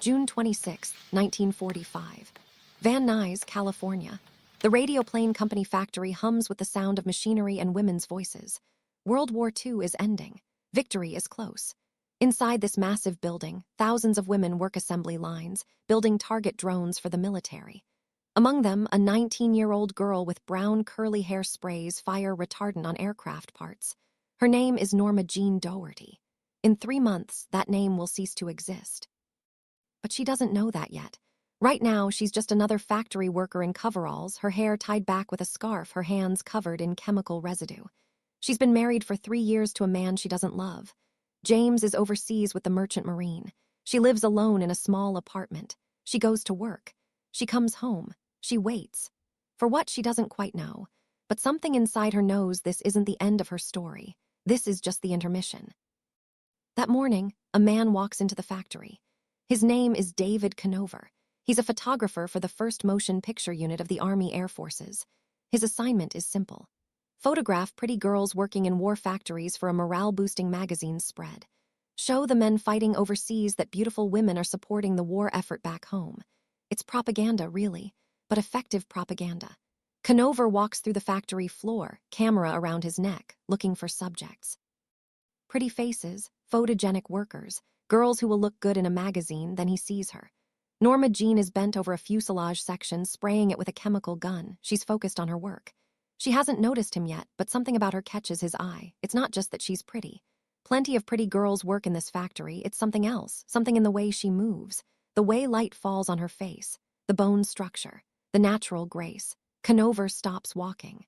June 26, 1945. Van Nuys, California. The Radioplane Company factory hums with the sound of machinery and women's voices. World War II is ending. Victory is close. Inside this massive building, thousands of women work assembly lines, building target drones for the military. Among them, a 19-year-old girl with brown curly hair sprays fire retardant on aircraft parts. Her name is Norma Jeane Dougherty. In 3 months, that name will cease to exist. But she doesn't know that yet. Right now, she's just another factory worker in coveralls, her hair tied back with a scarf, her hands covered in chemical residue. She's been married for 3 years to a man she doesn't love. James is overseas with the Merchant Marine. She lives alone in a small apartment. She goes to work. She comes home. She waits. For what, she doesn't quite know. But something inside her knows this isn't the end of her story. This is just the intermission. That morning, a man walks into the factory. His name is David Conover. He's a photographer for the 1st Motion Picture Unit of the Army Air Forces. His assignment is simple. Photograph pretty girls working in war factories for a morale-boosting magazine spread. Show the men fighting overseas that beautiful women are supporting the war effort back home. It's propaganda, really, but effective propaganda. Conover walks through the factory floor, camera around his neck, looking for subjects. Pretty faces, photogenic workers, girls who will look good in a magazine. Then he sees her. Norma Jeane is bent over a fuselage section, spraying it with a chemical gun. She's focused on her work. She hasn't noticed him yet, but something about her catches his eye. It's not just that she's pretty. Plenty of pretty girls work in this factory. It's something else, something in the way she moves, the way light falls on her face, the bone structure, the natural grace. Conover stops walking.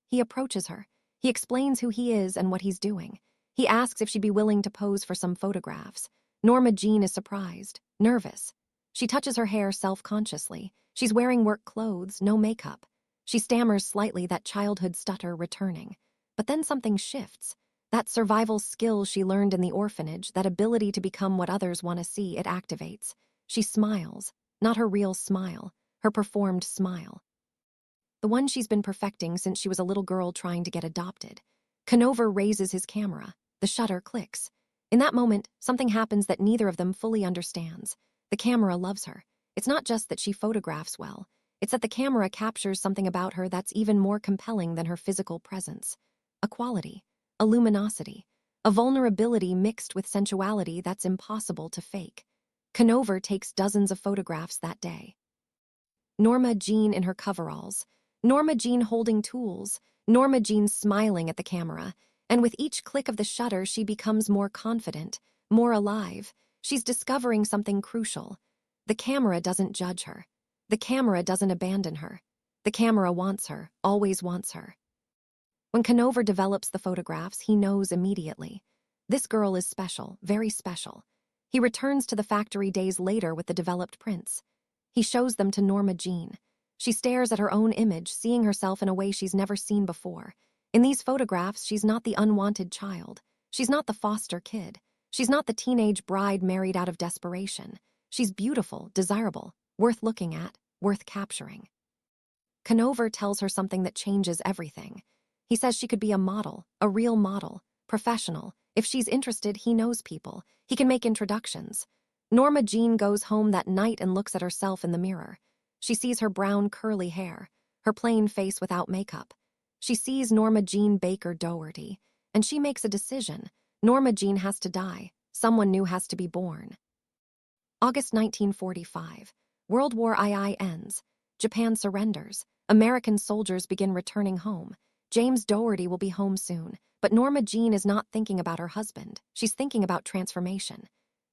He approaches her. He explains who he is and what he's doing. He asks if she'd be willing to pose for some photographs. Norma Jeane is surprised, nervous. She touches her hair self-consciously. She's wearing work clothes, no makeup. She stammers slightly, that childhood stutter returning. But then something shifts. That survival skill she learned in the orphanage, that ability to become what others want to see, it activates. She smiles, not her real smile, her performed smile. The one she's been perfecting since she was a little girl trying to get adopted. Conover raises his camera. The shutter clicks. In that moment, something happens that neither of them fully understands. The camera loves her. It's not just that she photographs well. It's that the camera captures something about her that's even more compelling than her physical presence. A quality, a luminosity, a vulnerability mixed with sensuality that's impossible to fake. Conover takes dozens of photographs that day. Norma Jeane in her coveralls, Norma Jeane holding tools, Norma Jeane smiling at the camera, and with each click of the shutter she becomes more confident, more alive. She's discovering something crucial. The camera doesn't judge her. The camera doesn't abandon her. The camera wants her, always wants her. When Conover develops the photographs, he knows immediately. This girl is special, very special. He returns to the factory days later with the developed prints. He shows them to Norma Jeane. She stares at her own image, seeing herself in a way she's never seen before. In these photographs, she's not the unwanted child. She's not the foster kid. She's not the teenage bride married out of desperation. She's beautiful, desirable, worth looking at, worth capturing. Conover tells her something that changes everything. He says she could be a model, a real model, professional. If she's interested, he knows people. He can make introductions. Norma Jeane goes home that night and looks at herself in the mirror. She sees her brown curly hair, her plain face without makeup. She sees Norma Jeane Baker Dougherty, and she makes a decision. Norma Jeane has to die. Someone new has to be born. August 1945. World War II ends. Japan surrenders. American soldiers begin returning home. James Dougherty will be home soon, but Norma Jeane is not thinking about her husband. She's thinking about transformation.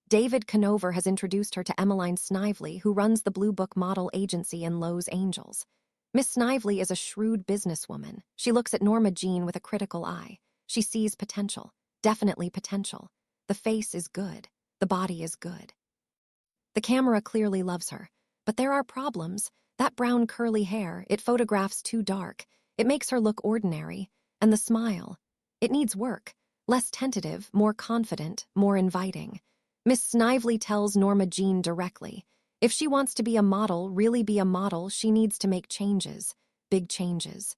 David Conover has introduced her to Emmeline Snively, who runs the Blue Book model agency in Los Angeles. Miss Snively is a shrewd businesswoman. She looks at Norma Jeane with a critical eye. She sees potential, definitely potential. The face is good. The body is good. The camera clearly loves her. But there are problems. That brown curly hair, it photographs too dark. It makes her look ordinary. And the smile. It needs work. Less tentative, more confident, more inviting. Miss Snively tells Norma Jeane directly. If she wants to be a model, really be a model, she needs to make changes. Big changes.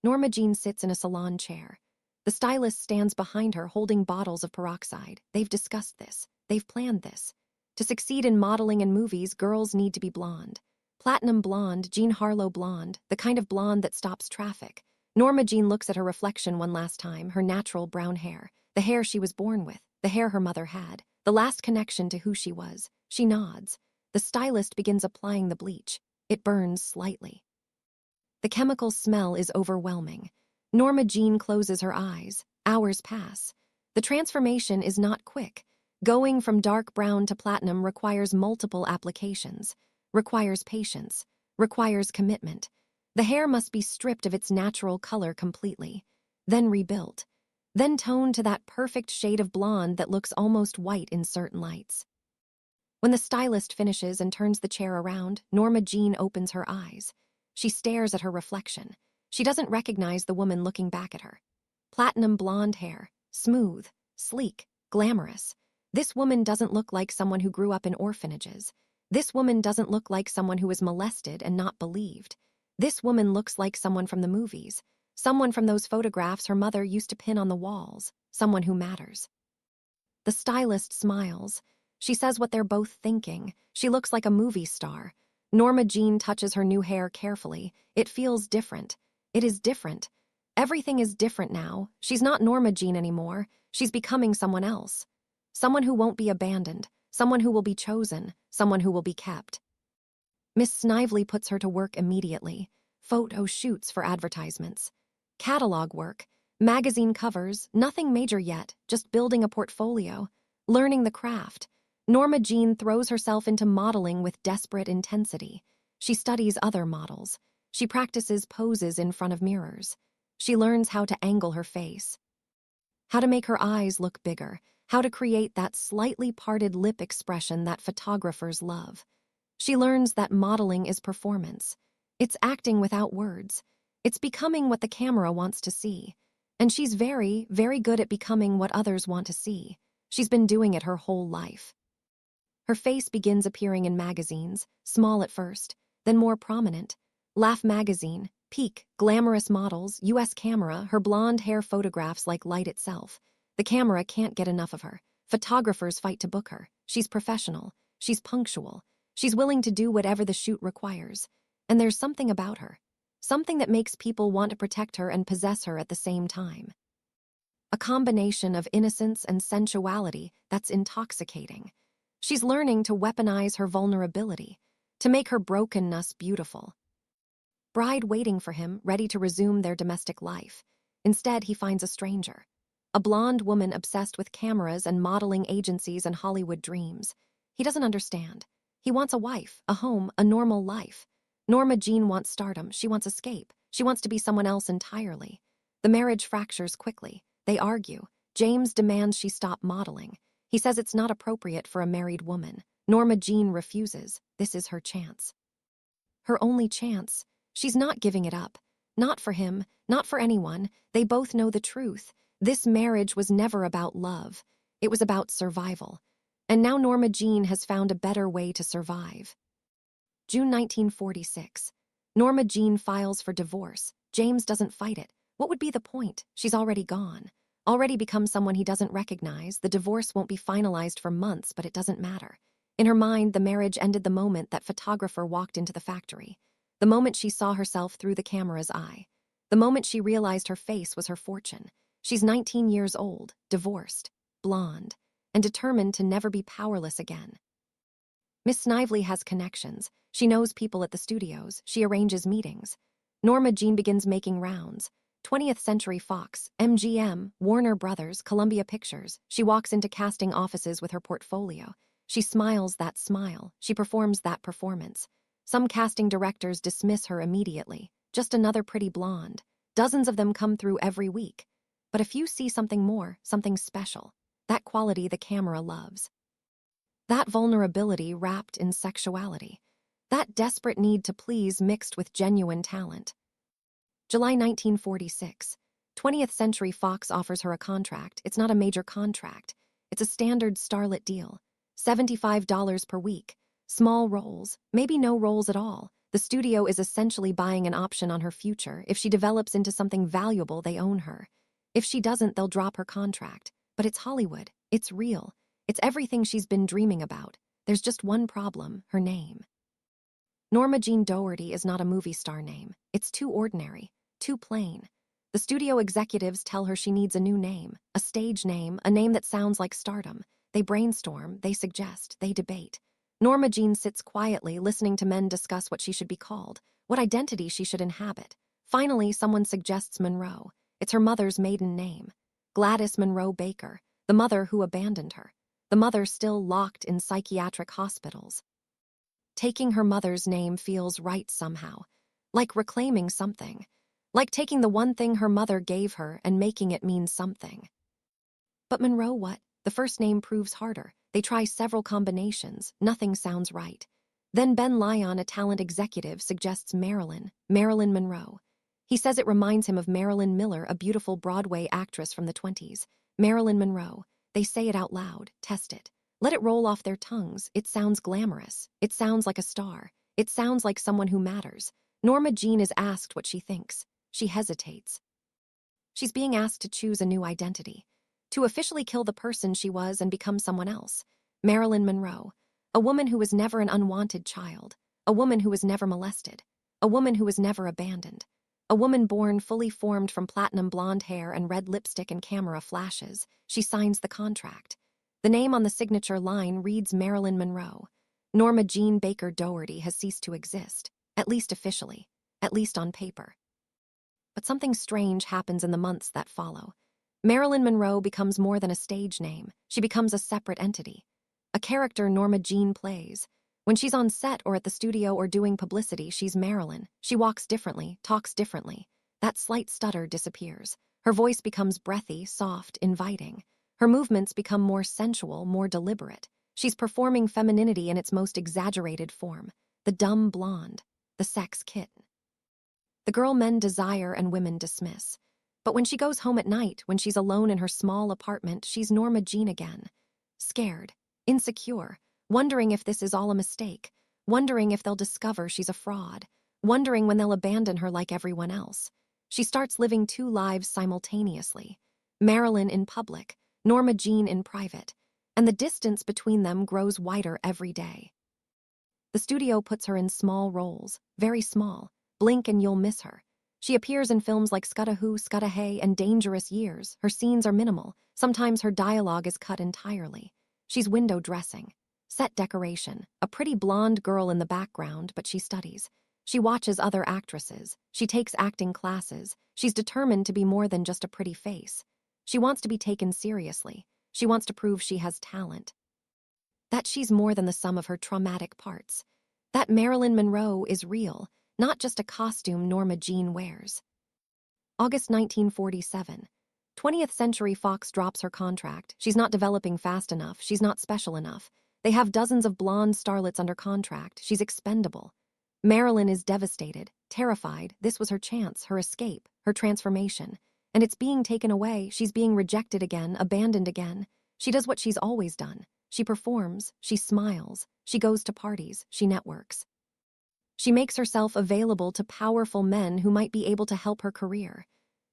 Norma Jeane sits in a salon chair. The stylist stands behind her holding bottles of peroxide. They've discussed this. They've planned this. To succeed in modeling and movies, girls need to be blonde. Platinum blonde, Jean Harlow blonde, the kind of blonde that stops traffic. Norma Jeane looks at her reflection one last time, her natural brown hair, the hair she was born with, the hair her mother had, the last connection to who she was. She nods. The stylist begins applying the bleach. It burns slightly. The chemical smell is overwhelming. Norma Jeane closes her eyes. Hours pass. The transformation is not quick. Going from dark brown to platinum requires multiple applications, requires patience, requires commitment. The hair must be stripped of its natural color completely, then rebuilt, then toned to that perfect shade of blonde that looks almost white in certain lights. When the stylist finishes and turns the chair around, Norma Jeane opens her eyes. She stares at her reflection. She doesn't recognize the woman looking back at her. Platinum blonde hair, smooth, sleek, glamorous. This woman doesn't look like someone who grew up in orphanages. This woman doesn't look like someone who was molested and not believed. This woman looks like someone from the movies, someone from those photographs her mother used to pin on the walls, someone who matters. The stylist smiles. She says what they're both thinking. She looks like a movie star. Norma Jeane touches her new hair carefully. It feels different. It is different. Everything is different now. She's not Norma Jeane anymore. She's becoming someone else. Someone who won't be abandoned. Someone who will be chosen. Someone who will be kept. Miss Snively puts her to work immediately. Photo shoots for advertisements. Catalog work. Magazine covers. Nothing major yet. Just building a portfolio. Learning the craft. Norma Jeane throws herself into modeling with desperate intensity. She studies other models. She practices poses in front of mirrors. She learns how to angle her face, how to make her eyes look bigger, how to create that slightly parted lip expression that photographers love. She learns that modeling is performance. It's acting without words. It's becoming what the camera wants to see. And she's very, very good at becoming what others want to see. She's been doing it her whole life. Her face begins appearing in magazines, small at first, then more prominent. Laugh magazine, Peak, glamorous models, U.S. camera, her blonde hair photographs like light itself. The camera can't get enough of her. Photographers fight to book her. She's professional. She's punctual. She's willing to do whatever the shoot requires. And there's something about her. Something that makes people want to protect her and possess her at the same time. A combination of innocence and sensuality that's intoxicating. She's learning to weaponize her vulnerability, to make her brokenness beautiful. Bride waiting for him, ready to resume their domestic life. Instead, he finds a stranger. A blonde woman obsessed with cameras and modeling agencies and Hollywood dreams. He doesn't understand. He wants a wife, a home, a normal life. Norma Jeane wants stardom. She wants escape. She wants to be someone else entirely. The marriage fractures quickly. They argue. James demands she stop modeling. He says it's not appropriate for a married woman. Norma Jeane refuses. This is her chance. Her only chance. She's not giving it up. Not for him, not for anyone. They both know the truth. This marriage was never about love. It was about survival. And now Norma Jeane has found a better way to survive. June 1946. Norma Jeane files for divorce. James doesn't fight it. What would be the point? She's already gone. Already become someone he doesn't recognize. The divorce won't be finalized for months, but it doesn't matter. In her mind, the marriage ended the moment that photographer walked into the factory. The moment she saw herself through the camera's eye. The moment she realized her face was her fortune. She's 19 years old, divorced, blonde, and determined to never be powerless again. Miss Snively has connections. She knows people at the studios. She arranges meetings. Norma Jeane begins making rounds. 20th Century Fox, MGM, Warner Brothers, Columbia Pictures. She walks into casting offices with her portfolio. She smiles that smile. She performs that performance. Some casting directors dismiss her immediately. Just another pretty blonde. Dozens of them come through every week. But a few see something more, something special. That quality the camera loves. That vulnerability wrapped in sexuality. That desperate need to please mixed with genuine talent. July 1946. 20th Century Fox offers her a contract. It's not a major contract. It's a standard starlet deal. $75 per week. Small roles, maybe no roles at all. The studio is essentially buying an option on her future. If she develops into something valuable, they own her. If she doesn't, they'll drop her contract. But it's Hollywood. It's real. It's everything she's been dreaming about. There's just one problem, her name. Norma Jeane Dougherty is not a movie star name. It's too ordinary, too plain. The studio executives tell her she needs a new name, a stage name, a name that sounds like stardom. They brainstorm, they suggest, they debate. Norma Jeane sits quietly, listening to men discuss what she should be called, what identity she should inhabit. Finally, someone suggests Monroe. It's her mother's maiden name. Gladys Monroe Baker, the mother who abandoned her. The mother still locked in psychiatric hospitals. Taking her mother's name feels right somehow, like reclaiming something, like taking the one thing her mother gave her and making it mean something. But Monroe what? The first name proves harder. They try several combinations. Nothing sounds right. Then Ben Lyon, a talent executive, suggests Marilyn Monroe. He says it reminds him of Marilyn Miller, a beautiful Broadway actress from the 20s. Marilyn Monroe. They say it out loud, test it. Let it roll off their tongues. It sounds glamorous. It sounds like a star. It sounds like someone who matters. Norma Jeane is asked what she thinks. She hesitates. She's being asked to choose a new identity, to officially kill the person she was and become someone else. Marilyn Monroe, a woman who was never an unwanted child, a woman who was never molested, a woman who was never abandoned, a woman born fully formed from platinum blonde hair and red lipstick and camera flashes. She signs the contract. The name on the signature line reads Marilyn Monroe. Norma Jeane Baker Dougherty has ceased to exist, at least officially, at least on paper. But something strange happens in the months that follow. Marilyn Monroe becomes more than a stage name. She becomes a separate entity, a character Norma Jeane plays. When she's on set or at the studio or doing publicity, she's Marilyn. She walks differently, talks differently. That slight stutter disappears. Her voice becomes breathy, soft, inviting. Her movements become more sensual, more deliberate. She's performing femininity in its most exaggerated form. The dumb blonde, the sex kitten. The girl men desire and women dismiss. But when she goes home at night, when she's alone in her small apartment, she's Norma Jeane again. Scared, insecure, wondering if this is all a mistake, wondering if they'll discover she's a fraud, wondering when they'll abandon her like everyone else. She starts living two lives simultaneously. Marilyn in public, Norma Jeane in private, and the distance between them grows wider every day. The studio puts her in small roles, very small. Blink and you'll miss her. She appears in films like Scudda Who, Scudda Hey, and Dangerous Years. Her scenes are minimal. Sometimes her dialogue is cut entirely. She's window dressing, set decoration, a pretty blonde girl in the background, but she studies. She watches other actresses. She takes acting classes. She's determined to be more than just a pretty face. She wants to be taken seriously. She wants to prove she has talent. That she's more than the sum of her traumatic parts. That Marilyn Monroe is real, not just a costume Norma Jeane wears. August 1947. 20th Century Fox drops her contract. She's not developing fast enough. She's not special enough. They have dozens of blonde starlets under contract. She's expendable. Marilyn is devastated, terrified. This was her chance, her escape, her transformation. And it's being taken away. She's being rejected again, abandoned again. She does what she's always done. She performs, she smiles, she goes to parties, she networks. She makes herself available to powerful men who might be able to help her career.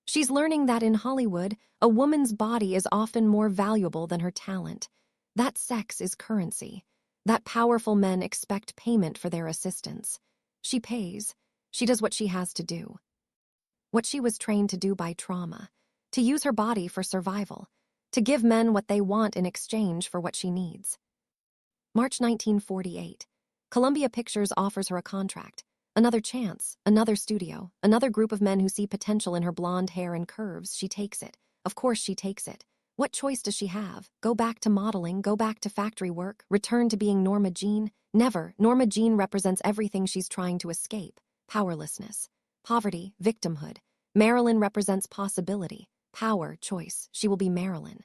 She's learning that in Hollywood, a woman's body is often more valuable than her talent. That sex is currency. That powerful men expect payment for their assistance. She pays. She does what she has to do. What she was trained to do by trauma. To use her body for survival. To give men what they want in exchange for what she needs. March 1948. Columbia Pictures offers her a contract. Another chance, another studio, another group of men who see potential in her blonde hair and curves. She takes it. Of course she takes it. What choice does she have? Go back to modeling, go back to factory work, return to being Norma Jeane? Never. Norma Jeane represents everything she's trying to escape. Powerlessness, poverty, victimhood. Marilyn represents possibility, power, choice. She will be Marilyn.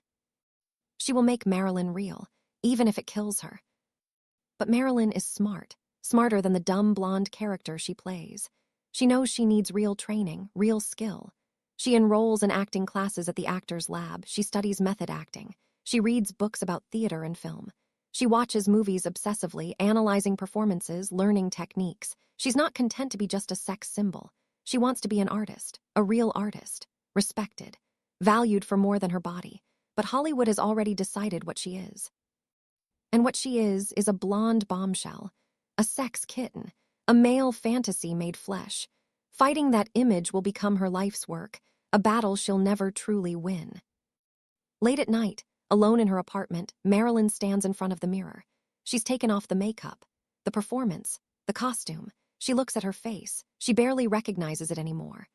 She will make Marilyn real, even if it kills her. But Marilyn is smart, smarter than the dumb blonde character she plays. She knows she needs real training, real skill. She enrolls in acting classes at the Actors Lab. She studies method acting. She reads books about theater and film. She watches movies obsessively, analyzing performances, learning techniques. She's not content to be just a sex symbol. She wants to be an artist, a real artist, respected, valued for more than her body. But Hollywood has already decided what she is. And what she is a blonde bombshell, a sex kitten, a male fantasy made flesh. Fighting that image will become her life's work, a battle she'll never truly win. Late at night, alone in her apartment, Marilyn stands in front of the mirror. She's taken off the makeup, the performance, the costume. She looks at her face. She barely recognizes it anymore.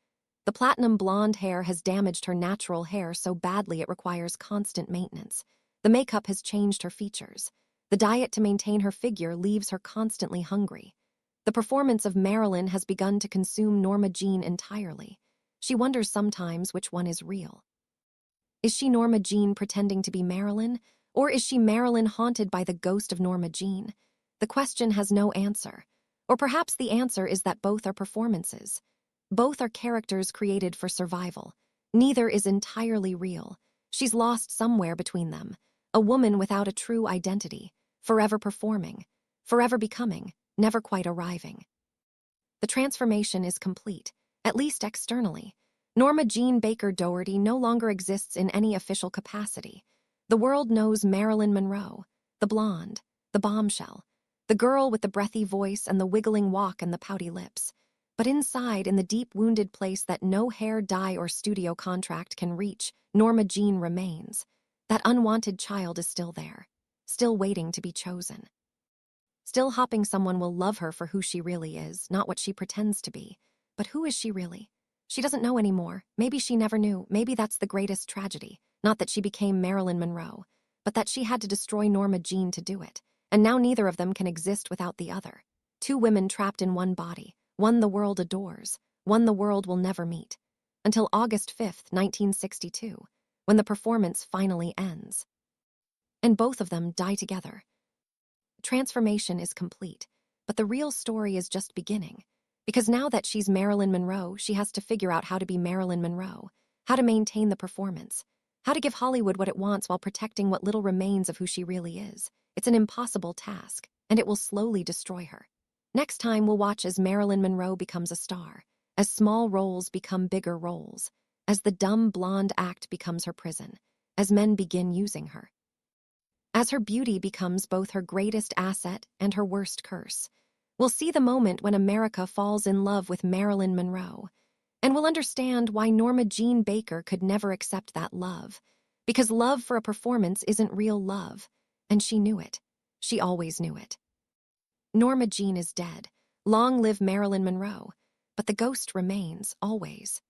The platinum blonde hair has damaged her natural hair so badly it requires constant maintenance. The makeup has changed her features. The diet to maintain her figure leaves her constantly hungry. The performance of Marilyn has begun to consume Norma Jeane entirely. She wonders sometimes which one is real. Is she Norma Jeane pretending to be Marilyn, or is she Marilyn haunted by the ghost of Norma Jeane? The question has no answer. Or perhaps the answer is that both are performances. Both are characters created for survival. Neither is entirely real. She's lost somewhere between them. A woman without a true identity, forever performing, forever becoming, never quite arriving. The transformation is complete, at least externally. Norma Jeane Baker Dougherty no longer exists in any official capacity. The world knows Marilyn Monroe, the blonde, the bombshell, the girl with the breathy voice and the wiggling walk and the pouty lips. But inside, in the deep wounded place that no hair dye or studio contract can reach, Norma Jeane remains. That unwanted child is still there, still waiting to be chosen. Still hoping someone will love her for who she really is, not what she pretends to be. But who is she really? She doesn't know anymore. Maybe she never knew. Maybe that's the greatest tragedy. Not that she became Marilyn Monroe, but that she had to destroy Norma Jeane to do it. And now neither of them can exist without the other. Two women trapped in one body. One the world adores. One the world will never meet. Until August 5th, 1962, when the performance finally ends. And both of them die together. Transformation is complete, but the real story is just beginning. Because now that she's Marilyn Monroe, she has to figure out how to be Marilyn Monroe, how to maintain the performance, how to give Hollywood what it wants while protecting what little remains of who she really is. It's an impossible task, and it will slowly destroy her. Next time, we'll watch as Marilyn Monroe becomes a star, as small roles become bigger roles, as the dumb blonde act becomes her prison, as men begin using her. As her beauty becomes both her greatest asset and her worst curse. We'll see the moment when America falls in love with Marilyn Monroe, and we'll understand why Norma Jeane Baker could never accept that love, because love for a performance isn't real love, and she knew it. She always knew it. Norma Jeane is dead. Long live Marilyn Monroe, but the ghost remains, always.